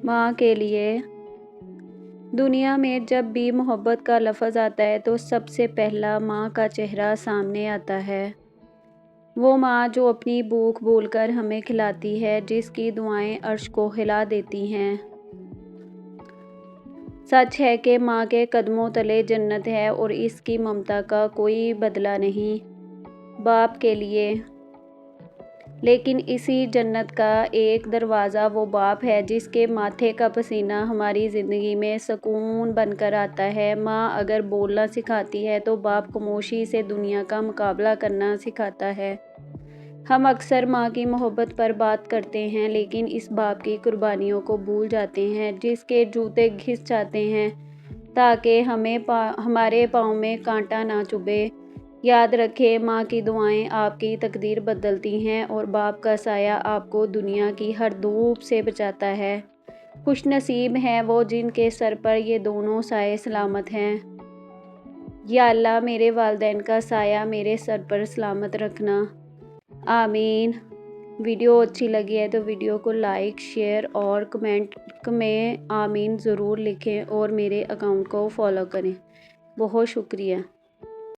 माँ के लिए। दुनिया में जब भी मोहब्बत का लफ्ज़ आता है तो सबसे पहला माँ का चेहरा सामने आता है। वो माँ जो अपनी भूख भूलकर हमें खिलाती है, जिसकी दुआएं अर्श को हिला देती हैं। सच है कि माँ के कदमों तले जन्नत है और इसकी ममता का कोई बदला नहीं बाप के लिए। लेकिन इसी जन्नत का एक दरवाज़ा वो बाप है जिसके माथे का पसीना हमारी ज़िंदगी में सुकून बनकर आता है। माँ अगर बोलना सिखाती है तो बाप खामोशी से दुनिया का मुकाबला करना सिखाता है। हम अक्सर माँ की मोहब्बत पर बात करते हैं, लेकिन इस बाप की कुर्बानियों को भूल जाते हैं, जिसके जूते घिस जाते हैं ताकि हमारे पाँव में कांटा ना चुभे। याद रखें, माँ की दुआएं आपकी तकदीर बदलती हैं और बाप का साया आपको दुनिया की हर धूप से बचाता है। खुशनसीब हैं वो जिनके सर पर ये दोनों साए सलामत हैं। या अल्लाह, मेरे वालिदैन का साया मेरे सर पर सलामत रखना, आमीन। वीडियो अच्छी लगी है तो वीडियो को लाइक, शेयर और कमेंट में आमीन ज़रूर लिखें और मेरे अकाउंट को फॉलो करें। बहुत शुक्रिया।